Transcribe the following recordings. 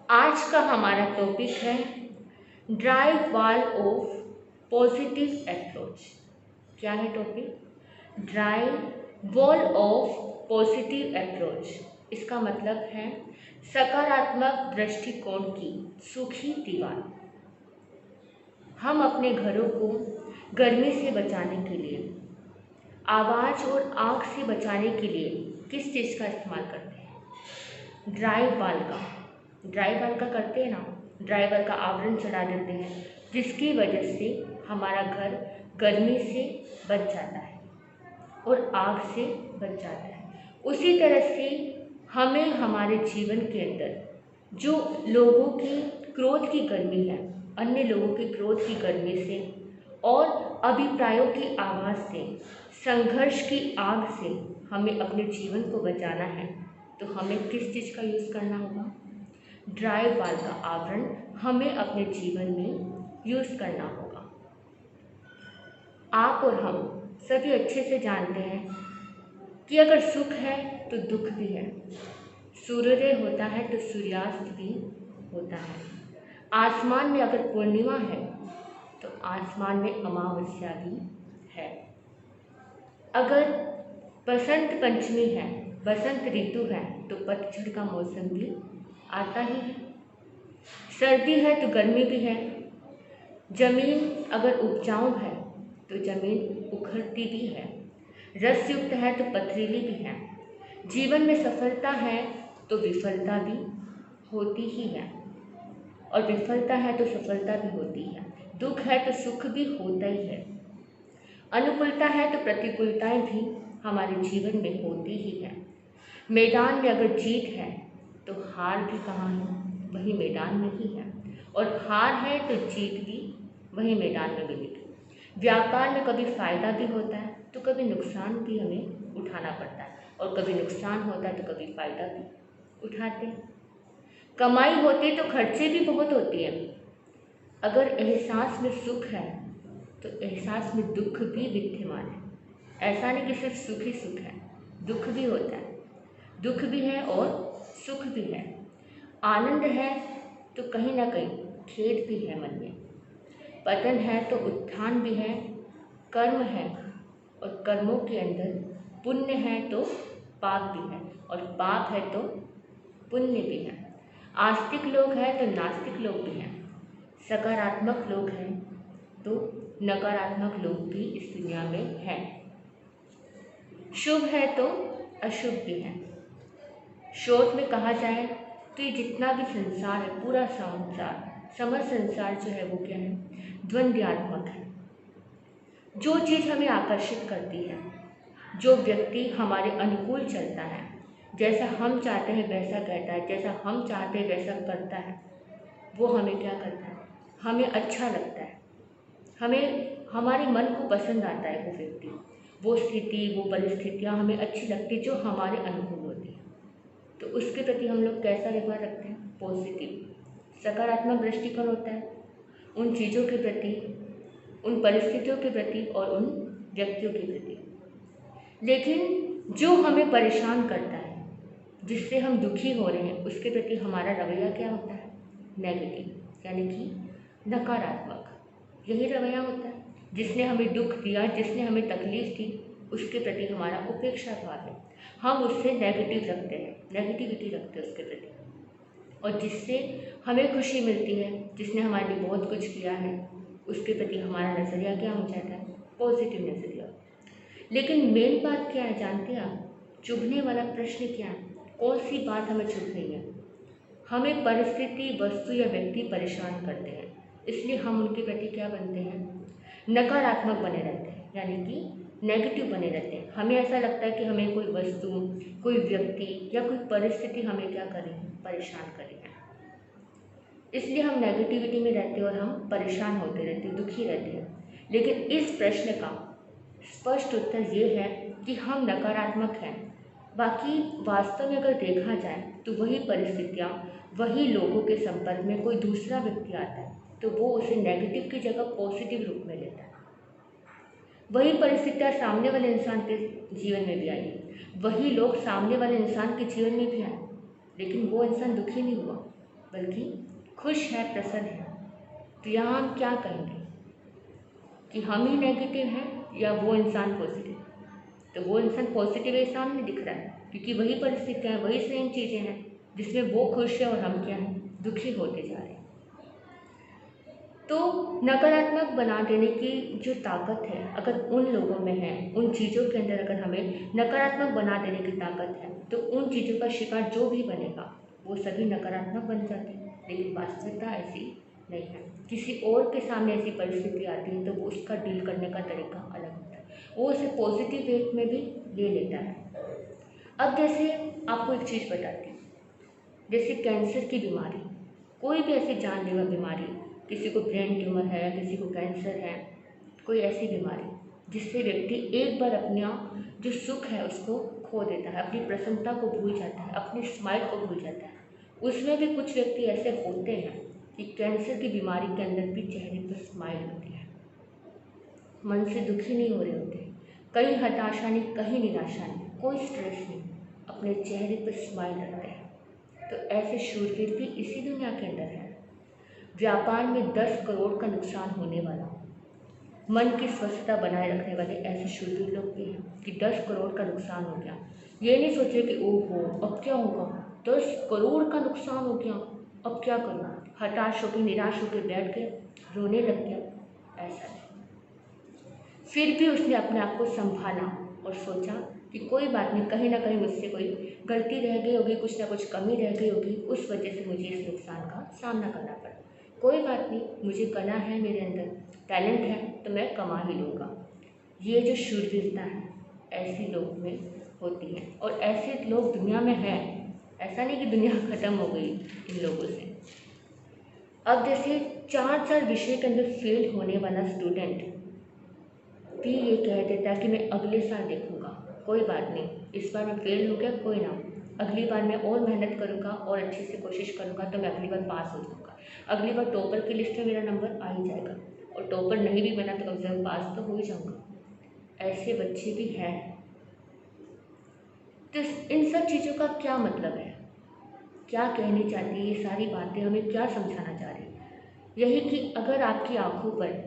आज का हमारा टॉपिक है drive wall of positive approach. क्या है topic? Drive wall of positive approach. इसका मतलब है सकारात्मक दृष्टिकोण की सूखी दीवार। हम अपने घरों को गर्मी से बचाने के लिए, आवाज़ और आग से बचाने के लिए किस चीज़ का इस्तेमाल करते हैं? ड्राइव वॉल का। ड्राई वाल का करते हैं ना, ड्राइवर का आवरण चढ़ा देते हैं, जिसकी वजह से हमारा घर गर्मी से बच जाता है और आग से बच जाता है। उसी तरह से हमें हमारे जीवन के अंदर जो लोगों की क्रोध की गर्मी है, अन्य लोगों के क्रोध की गर्मी से और अभिप्रायों की आवाज़ से, संघर्ष की आग से हमें अपने जीवन को बचाना है, तो हमें किस चीज़ का यूज़ करना होगा? ड्राइव वाल का आवरण हमें अपने जीवन में यूज़ करना होगा। आप और हम सभी अच्छे से जानते हैं कि अगर सुख है तो दुख भी है, सूर्योदय होता है तो सूर्यास्त भी होता है। आसमान में अगर पूर्णिमा है तो आसमान में अमावस्या भी है। अगर बसंत पंचमी है, बसंत ऋतु है, तो पतझड़ का मौसम भी आता ही है। सर्दी है तो गर्मी भी है। जमीन अगर उपजाऊ है तो जमीन उखड़ती भी है। रस युक्त है तो पथरीली भी है। जीवन में सफलता है तो विफलता भी होती ही है, और विफलता है तो सफलता भी होती है। दुख है तो सुख भी होता ही है। अनुकूलता है तो प्रतिकूलताएं भी हमारे जीवन में होती ही है। मैदान में अगर जीत है तो हार भी कहाँ है? वही मैदान में ही है। और हार है तो जीत भी वही मैदान में मिलेगी। व्यापार में कभी फ़ायदा भी होता है तो कभी नुकसान भी हमें उठाना पड़ता है, और कभी नुकसान होता है तो कभी फ़ायदा भी उठाते हैं। कमाई होती तो खर्चे भी बहुत होती है। अगर एहसास में सुख है तो एहसास में दुख भी विद्यमान है। ऐसा नहीं कि सिर्फ सुख ही सुख है, दुख भी होता है। दुख भी है और सुख भी है। आनंद है तो कहीं ना कहीं खेद भी है मन में। पतन है तो उत्थान भी है। कर्म है और कर्मों के अंदर पुण्य है तो पाप भी है, और पाप है तो पुण्य भी है। आस्तिक लोग हैं तो नास्तिक लोग भी हैं। सकारात्मक लोग हैं तो नकारात्मक लोग भी इस दुनिया में हैं। शुभ है तो अशुभ भी है। शॉर्ट में कहा जाए तो ये जितना भी संसार है, पूरा संसार, समस्त संसार जो है वो क्या है? द्वंद्वात्मक है। जो चीज़ हमें आकर्षित करती है, जो व्यक्ति हमारे अनुकूल चलता है, जैसा हम चाहते हैं वैसा कहता है, जैसा हम चाहते हैं वैसा करता है, वो हमें क्या करता है? हमें अच्छा लगता है, हमें हमारे मन को पसंद आता है वो व्यक्ति, वो स्थिति, वो परिस्थितियाँ हमें अच्छी लगती जो हमारे अनुकूल होती है। तो उसके प्रति हम लोग कैसा व्यवहार रखते हैं? पॉजिटिव, सकारात्मक दृष्टिकोण होता है उन चीज़ों के प्रति, उन परिस्थितियों के प्रति और उन व्यक्तियों के प्रति। लेकिन जो हमें परेशान करता है, जिससे हम दुखी हो रहे हैं, उसके प्रति हमारा रवैया क्या होता है? नेगेटिव, यानी कि नकारात्मक। यही रवैया होता है। जिसने हमें दुख दिया, जिसने हमें तकलीफ दी, उसके प्रति हमारा उपेक्षा भाव है। हम उससे नेगेटिव रखते हैं, नेगेटिविटी रखते हैं उसके प्रति। और जिससे हमें खुशी मिलती है, जिसने हमारे लिए बहुत कुछ किया है, उसके प्रति हमारा नज़रिया क्या हो जाता है? पॉजिटिव नज़रिया। लेकिन मेन बात क्या है जानते हैं आप? चुभने वाला प्रश्न क्या है? कौन सी बात हमें चुभ रही है? हमें परिस्थिति, वस्तु या व्यक्ति परेशान करते हैं, इसलिए हम उनके प्रति क्या बनते हैं? नकारात्मक बने रहते हैं, यानी कि नेगेटिव बने रहते हैं। हमें ऐसा लगता है कि हमें कोई वस्तु, कोई व्यक्ति या कोई परिस्थिति हमें क्या करे? परेशान करे है। इसलिए हम नेगेटिविटी में रहते हैं और हम परेशान होते रहते हैं, दुखी रहते हैं। लेकिन इस प्रश्न का स्पष्ट उत्तर ये है कि हम नकारात्मक हैं। बाकी वास्तव में अगर देखा जाए तो वही परिस्थितियाँ, वही लोगों के संपर्क में कोई दूसरा व्यक्ति आता है तो वो उसे नेगेटिव की जगह पॉजिटिव रूप में लेता है। वही परिस्थितियाँ सामने वाले इंसान के जीवन में भी आई, वही लोग सामने वाले इंसान के जीवन में भी आए, लेकिन वो इंसान दुखी नहीं हुआ। बल्कि खुश है, प्रसन्न है, तो यहाँ हम क्या कहेंगे कि हम ही नेगेटिव हैं या वो इंसान पॉजिटिव? तो वो इंसान पॉजिटिव है सामने दिख रहा है, क्योंकि वही परिस्थितियाँ हैं, वही सेम चीज़ें हैं जिसमें वो खुश है और हम क्या हैं, दुखी होते जा रहे हैं। तो नकारात्मक बना देने की जो ताकत है, अगर उन लोगों में है, उन चीज़ों के अंदर अगर हमें नकारात्मक बना देने की ताकत है, तो उन चीज़ों का शिकार जो भी बनेगा वो सभी नकारात्मक बन जाते हैं। लेकिन वास्तविकता ऐसी नहीं है। किसी और के सामने ऐसी परिस्थिति आती है तो वो उसका डील करने का तरीका अलग होता है, वो उसे पॉजिटिव वे में भी ले लेता है। अब जैसे आपको एक चीज़ बताती हूँ, जैसे कैंसर की बीमारी, कोई भी ऐसी जानलेवा बीमारी, किसी को ब्रेन ट्यूमर है, किसी को कैंसर है, कोई ऐसी बीमारी जिससे व्यक्ति एक बार अपना जो सुख है उसको खो देता है, अपनी प्रसन्नता को भूल जाता है, अपनी स्माइल को भूल जाता है। उसमें भी कुछ व्यक्ति ऐसे होते हैं कि कैंसर की बीमारी के अंदर भी चेहरे पर स्माइल होती है, मन से दुखी नहीं हो रहे होते, कहीं हताशा नहीं, कहीं निराशा नहीं, कोई स्ट्रेस नहीं, अपने चेहरे पर स्माइल रखते हैं। तो ऐसे शूरवीर भी इसी दुनिया के अंदर है। व्यापार में 10 करोड़ का नुकसान होने वाला, मन की स्वस्थता बनाए रखने वाले ऐसे शूरवीर लोग भी हैं कि 10 करोड़ का नुकसान हो गया, ये नहीं सोचे कि ओहो अब क्या होगा, 10 करोड़ का नुकसान हो गया, अब क्या करूँ, हताश होकर निराश होकर बैठ गया, रोने लग गया, ऐसा नहीं। फिर भी उसने अपने आप को संभाला और सोचा कि कोई बात नहीं, कहीं ना कहीं मुझसे कोई गलती रह गई होगी, कुछ ना कुछ कमी रह गई होगी, उस वजह से मुझे इस नुकसान का सामना करना पड़ा। कोई बात नहीं, मुझे कला है, मेरे अंदर टैलेंट है, तो मैं कमा ही लूँगा। ये जो शूरवीरता है ऐसे लोग में होती है, और ऐसे लोग दुनिया में हैं। ऐसा नहीं कि दुनिया ख़त्म हो गई इन लोगों से। अब जैसे 4 विषय के अंदर फेल होने वाला स्टूडेंट भी ये कह देता है कि मैं अगले साल देखूंगा, कोई बात नहीं, इस बार मैं फेल हो गया, कोई ना, अगली बार मैं और मेहनत करूंगा और अच्छे से कोशिश करूंगा तो मैं अगली बार पास हो जाऊंगा, अगली बार टॉपर की लिस्ट में मेरा नंबर आ ही जाएगा, और टॉपर नहीं भी बना तो कम से कम पास तो हो ही जाऊंगा। ऐसे बच्चे भी हैं। तो इन सब चीज़ों का क्या मतलब है, क्या कहनी चाहती है ये सारी बातें, हमें क्या समझाना चाह रही है? यही कि अगर आपकी आंखों पर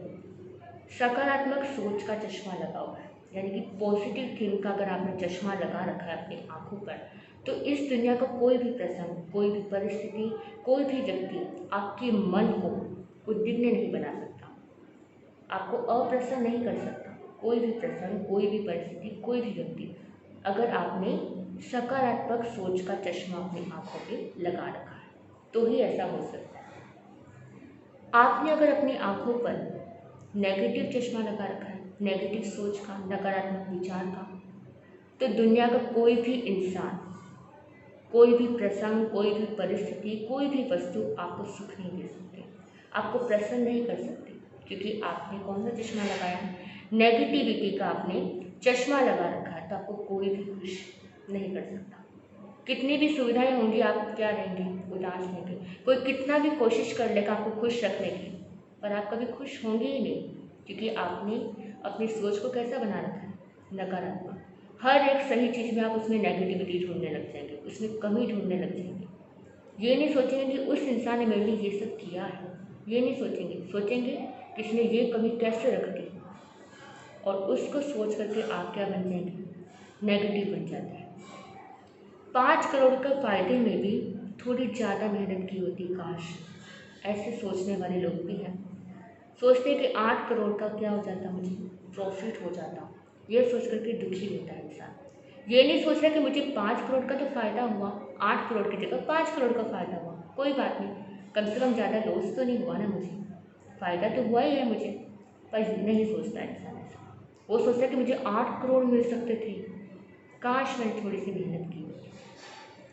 सकारात्मक सोच का चश्मा लगा हुआ है, यानी कि पॉजिटिव थिंक का अगर आपने चश्मा लगा रखा है अपनी आंखों पर, तो इस दुनिया का कोई भी प्रसंग, कोई भी परिस्थिति, कोई भी व्यक्ति आपके मन को उद्विग्न नहीं बना सकता, आपको अप्रसन्न नहीं कर सकता। कोई भी प्रसंग, कोई भी परिस्थिति, कोई भी व्यक्ति, अगर आपने सकारात्मक सोच का चश्मा अपनी आंखों पे लगा रखा है तो ही ऐसा हो सकता है। आपने अगर अपनी आंखों पर नेगेटिव चश्मा लगा रखा है, नेगेटिव सोच का, नकारात्मक विचार का, तो दुनिया का कोई भी इंसान, कोई भी प्रसंग, कोई भी परिस्थिति, कोई भी वस्तु आपको सुख नहीं दे सकती, आपको प्रसन्न नहीं कर सकती, क्योंकि आपने कौन सा चश्मा लगाया है, नेगेटिविटी का आपने चश्मा लगा रखा है। तो आपको कोई भी खुश नहीं कर सकता। कितनी भी सुविधाएं होंगी, आप क्या रहेंगे, उदास रहेंगे। कोई कितना भी कोशिश कर लेगा आपको खुश रखने की, पर आप कभी खुश होंगे ही नहीं, क्योंकि आपने अपनी सोच को कैसा बना रखा है, नकारात्मक। हर एक सही चीज़ में आप उसमें नेगेटिविटी ढूंढने लग जाएंगे, उसमें कमी ढूंढने लग जाएंगे। ये नहीं सोचेंगे कि उस इंसान ने मेरे लिए ये सब किया है, ये नहीं सोचेंगे, सोचेंगे कि इसने ये कमी कैसे रख दी, और उसको सोच करके आप क्या बन जाएंगे, नेगेटिव बन जाते हैं। 5 करोड़ का फ़ायदे में भी थोड़ी ज़्यादा मेहनत की होती काश, ऐसे सोचने वाले लोग भी हैं। सोचते कि 8 करोड़ का क्या हो जाता, मुझे प्रॉफिट हो जाता, ये सोच करके दुखी होता है इंसान। ये नहीं सोच रहा कि मुझे 5 करोड़ का तो फ़ायदा हुआ, 8 करोड़ की जगह 5 करोड़ का फ़ायदा हुआ, कोई बात नहीं, कम से कम ज़्यादा लॉस तो नहीं हुआ ना, मुझे फ़ायदा तो हुआ ही है मुझे। पर नहीं सोचता इंसान ऐसा, वो सोचता है कि मुझे 8 करोड़ मिल सकते थे, काश मैंने थोड़ी सी मेहनत की होती,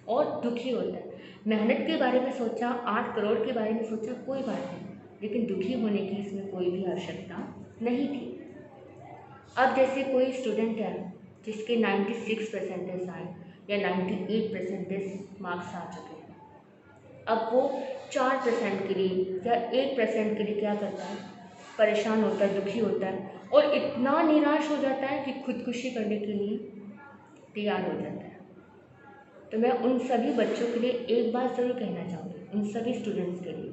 और दुखी होता है। मेहनत के बारे में सोचा, 8 करोड़ के बारे में सोचा, कोई बात नहीं, लेकिन दुखी होने की इसमें कोई भी आवश्यकता नहीं थी। अब जैसे कोई स्टूडेंट है जिसके 96% आए या 98% मार्क्स आ चुके हैं, अब वो 4% के लिए या 1% के लिए क्या करता है, परेशान होता है, दुखी होता है, और इतना निराश हो जाता है कि खुदकुशी करने के लिए तैयार हो जाता है। तो मैं उन सभी बच्चों के लिए एक बात ज़रूर कहना चाहूँगी, उन सभी स्टूडेंट्स के लिए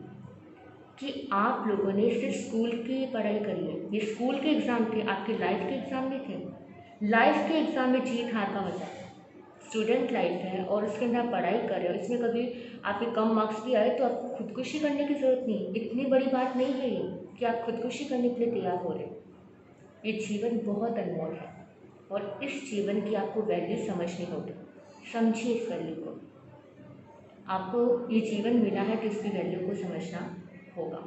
कि आप लोगों ने सिर्फ स्कूल की पढ़ाई करी है। ये स्कूल के एग्ज़ाम थे, आपके लाइफ के एग्ज़ाम नहीं थे। लाइफ के एग्ज़ाम में जीत हार का मजा है। स्टूडेंट लाइफ है और उसके अंदर आप पढ़ाई कर रहे हो, इसमें कभी आपके कम मार्क्स भी आए तो आपको खुदकुशी करने की ज़रूरत नहीं। इतनी बड़ी बात नहीं है ये कि आप खुदकुशी करने के लिए तैयार हो रहे हो। ये जीवन बहुत अनमोल है और इस जीवन की आपको वैल्यू समझनी होगी। समझिए इस वैल्यू को। आपको ये जीवन मिला है तो इसकी वैल्यू को समझना होगा।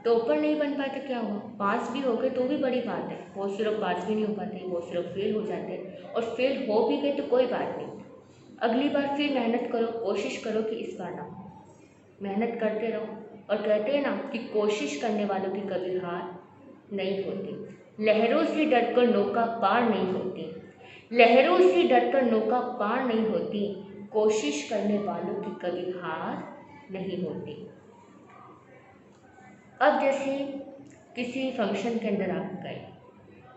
टॉपर नहीं बन पाए तो क्या हुआ, पास भी हो गए तो भी बड़ी बात है। बहुत से लोग पास भी नहीं हो पाते, बहुत से लोग फेल हो जाते हैं, और फेल हो भी गए तो कोई बात नहीं। अगली बार फिर मेहनत करो, कोशिश करो कि इस बार ना। मेहनत करते रहो, और कहते हैं ना कि कोशिश करने वालों की कभी हार नहीं होती। लहरों से डरकर नौका पार नहीं होती, लहरों से डरकर नौका पार नहीं होती, कोशिश करने वालों की कभी हार नहीं होती। अब जैसे किसी फंक्शन के अंदर आप गए,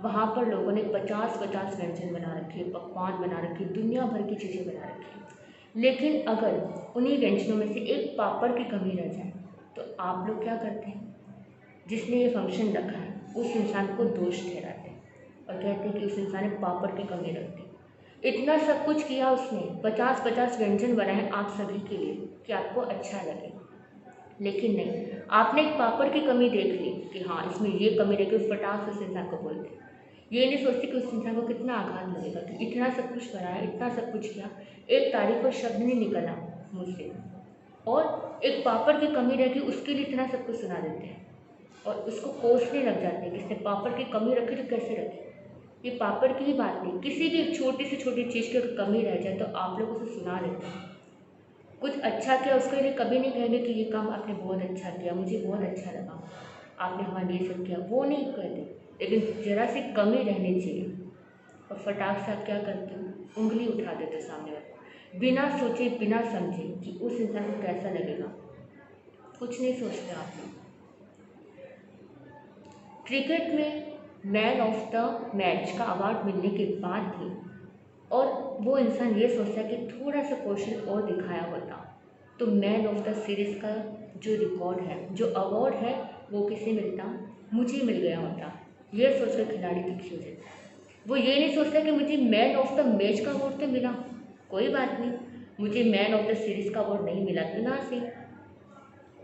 वहाँ पर लोगों ने 50-50 व्यंजन बना रखे, पकवान बना रखे, दुनिया भर की चीज़ें बना रखी, लेकिन अगर उन्हीं व्यंजनों में से एक पापड़ की कमी रह जाए तो आप लोग क्या करते हैं? जिसने ये फंक्शन रखा है उस इंसान को दोष ठहराते हैं और कहते हैं कि उस इंसान ने पापड़ की कमी रख दी। इतना सब कुछ किया उसने, 50-50 व्यंजन बनाए आप सभी के लिए कि आपको अच्छा लगे, लेकिन नहीं, आपने एक पापड़ की कमी देख ली कि हाँ इसमें ये कमी रह गई, फटाक से उस इंसान को बोलते। ये नहीं सोचते कि उस इंसान को कितना आघात लगेगा कि इतना सब कुछ कराया, इतना सब कुछ किया, एक तारीफ का शब्द नहीं निकला मुझसे, और एक पापड़ की कमी रह गई उसके लिए इतना सब कुछ सुना देते हैं और उसको कोसने लग जाते हैं कि इसने पापड़ की कमी रखी तो कैसे रखी। ये पापड़ की ही बात नहीं, किसी भी छोटी से छोटी चीज़ की अगर कमी रह जाए तो आप लोग उसे सुना देते हैं। कुछ अच्छा किया उसके लिए कभी नहीं कहेंगे कि ये काम आपने बहुत अच्छा किया, मुझे बहुत अच्छा लगा, आपने हमारे लिए सब किया, वो नहीं कहते। लेकिन ज़रा सी कमी रहनी चाहिए और फटाक से आप क्या करते हो, उंगली उठा देते सामने वाले, बिना सोचे बिना समझे कि उस इंसान को कैसा लगेगा, कुछ नहीं सोचते आप लोग। क्रिकेट में मैन ऑफ द मैच का अवार्ड मिलने के बाद भी और वो इंसान ये सोचता है कि थोड़ा सा कोशिश और दिखाया होता तो मैन ऑफ द सीरीज़ का जो रिकॉर्ड है, जो अवार्ड है, वो किसे मिलता, मुझे मिल गया होता। ये सोचकर खिलाड़ी दुखी हो जाता है। वो ये नहीं सोचता कि मुझे मैन ऑफ द मैच का अवार्ड तो मिला, कोई बात नहीं, मुझे मैन ऑफ द सीरीज़ का अवार्ड नहीं मिला तो ना सही।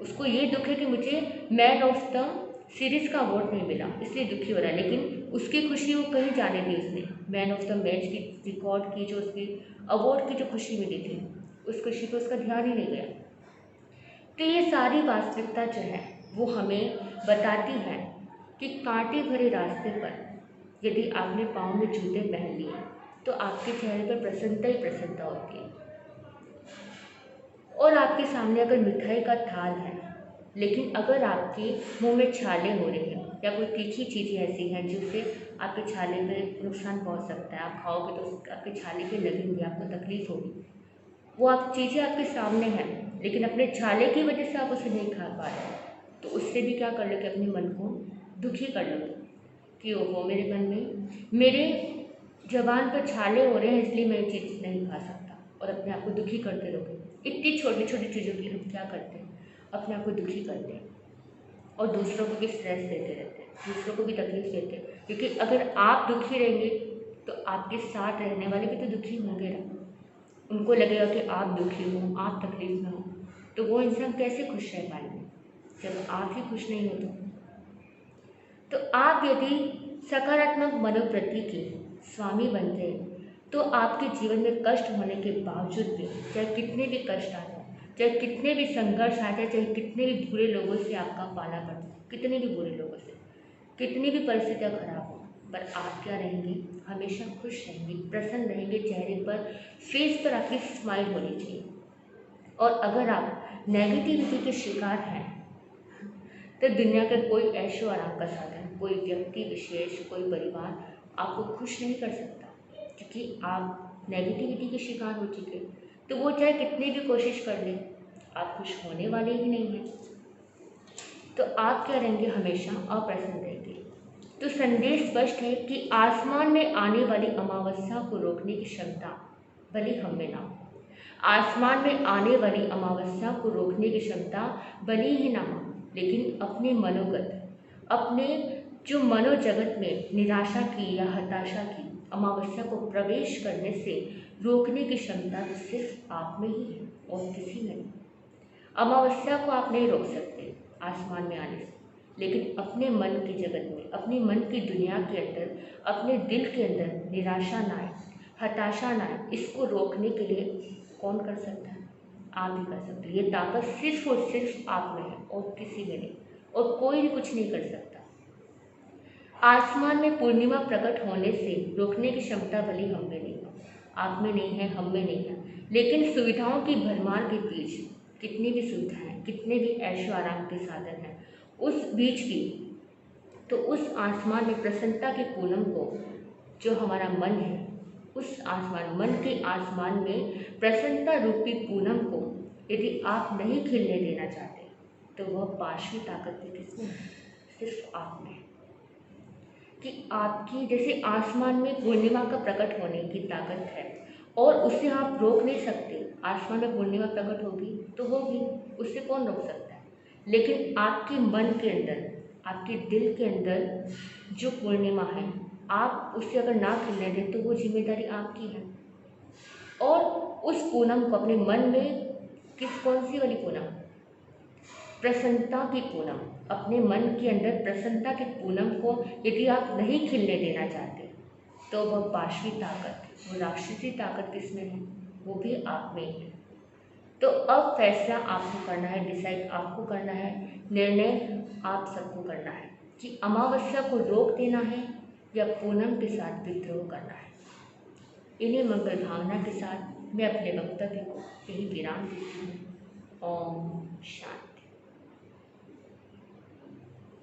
उसको ये दुख है कि मुझे मैन ऑफ द सीरीज़ का अवार्ड नहीं मिला, इसलिए दुखी हो रहा है। लेकिन उसकी खुशी वो कहीं जाने दी, उसने मैन ऑफ द मैच की रिकॉर्ड की, जो उसकी अवार्ड की जो खुशी मिली थी, उस खुशी पर उसका ध्यान ही नहीं गया। तो ये सारी वास्तविकता जो है वो हमें बताती है कि कांटे भरे रास्ते पर यदि आपने पाँव में जूते पहन लिए तो आपके चेहरे पर प्रसन्नता ही प्रसन्नता होती है। और आपके सामने अगर मिठाई का थाल है, लेकिन अगर आपके मुंह में छाले हो रहे हैं या कोई तीखी चीज़ें ऐसी हैं जिससे आपके छाले पे नुकसान पहुंच सकता है, आप खाओगे तो आपके छाले पे लगेंगे, आपको तकलीफ होगी, वो आप चीज़ें आपके सामने हैं लेकिन अपने छाले की वजह से आप उसे नहीं खा पा रहे, तो उससे भी क्या कर लो कि अपने मन को दुखी कर लो कि ओहो मेरे मन में, मेरे जबान पर छाले हो रहे हैं इसलिए मैं ये चीज़ नहीं खा सकता, और अपने आप को दुखी करते रहोगे। इतनी छोटी छोटी चीज़ों के लिए हम क्या करते हैं, अपने आप को दुखी करते हैं और दूसरों को भी स्ट्रेस देते रहते हैं, दूसरों को भी तकलीफ देते हैं। क्योंकि अगर आप दुखी रहेंगे तो आपके साथ रहने वाले भी तो दुखी होंगे ना, उनको लगेगा कि आप दुखी हो, आप तकलीफ में हो, तो वो इंसान कैसे खुश रह पाएंगे जब आप ही खुश नहीं हो। तो आप यदि सकारात्मक मनोवृत्ति के स्वामी बनते हैं तो आपके जीवन में कष्ट होने के बावजूद भी, चाहे कितने भी कष्ट आ जाए, चाहे कितने भी संघर्ष आ जाए, चाहे कितने भी बुरे लोगों से आपका पाला पड़ जाए, कितने भी बुरे लोगों से, कितनी भी परिस्थितियाँ खराब हो, पर आप क्या रहेंगे, हमेशा खुश रहेंगे, प्रसन्न रहेंगे, चेहरे पर, फेस पर आपकी स्माइल होनी चाहिए। और अगर आप नेगेटिविटी के शिकार हैं तो दुनिया का कोई ऐशो आराम का साधन, कोई व्यक्ति विशेष, कोई परिवार आपको खुश नहीं कर सकता, क्योंकि आप नेगेटिविटी के शिकार हो चुके। तो वो चाहे कितनी भी कोशिश कर ले, आप खुश होने वाले ही नहीं हैं। तो आप क्या रहेंगे, हमेशा अप्रसन्न रहेंगे। तो संदेश स्पष्ट है कि आसमान में आने वाली अमावस्या को रोकने की क्षमता भले हम में ना हो। आसमान में आने वाली अमावस्या को रोकने की क्षमता भले ही ना हो, लेकिन अपने मनोगत, अपने जो मनोजगत में निराशा की या हताशा की अमावस्या को प्रवेश करने से रोकने की क्षमता तो सिर्फ आप में ही है और किसी में नहीं। अमावस्या को आप नहीं रोक सकते आसमान में आने से, लेकिन अपने मन की जगत में, अपनी मन की दुनिया के अंदर, अपने दिल के अंदर निराशा ना आए, हताशा ना आए, इसको रोकने के लिए कौन कर सकता है? आप ही कर सकते हैं। ये ताकत सिर्फ और सिर्फ आप में है और किसी में नहीं, और कोई भी कुछ नहीं कर सकता। आसमान में पूर्णिमा प्रकट होने से रोकने की क्षमता भली हम में नहीं है, आप में नहीं है, हम में नहीं है, लेकिन सुविधाओं की भरमार के बीच कितनी भी सुविधाएं, कितने भी ऐशो आराम के साधन हैं, उस बीच भी तो उस आसमान में प्रसन्नता के पूनम को, जो हमारा मन है, उस आसमान, मन के आसमान में प्रसन्नता रूपी पूनम को यदि आप नहीं खिलने देना चाहते, तो वह पार्श्वी ताकत भी किसमें है? सिर्फ आप में है। कि आपकी जैसे आसमान में पूर्णिमा का प्रकट होने की ताकत है और उसे आप रोक नहीं सकते। आसमान में पूर्णिमा प्रकट होगी तो होगी, उससे कौन रोक सकता है? लेकिन आपके मन के अंदर, आपके दिल के अंदर जो पूर्णिमा है, आप उसे अगर ना खिलने दें तो वो जिम्मेदारी आपकी है। और उस पूनम को अपने मन में, कौन सी वाली पूनम? प्रसन्नता की पूनम, अपने मन के अंदर प्रसन्नता की पूनम को यदि आप नहीं खिलने देना चाहते, तो वह पार्श्वी ताकत, वो राक्षसी ताकत किसमें है? वो भी आप में ही है। तो अब फैसला आपको करना है, डिसाइड आपको करना है, निर्णय आप सबको करना है कि अमावस्या को रोक देना है या पूनम के साथ विद्रोह करना है। इन्हीं मंगल भावना के साथ मैं अपने वक्तव्य को यही विराम देती हूँ। ओम शांति।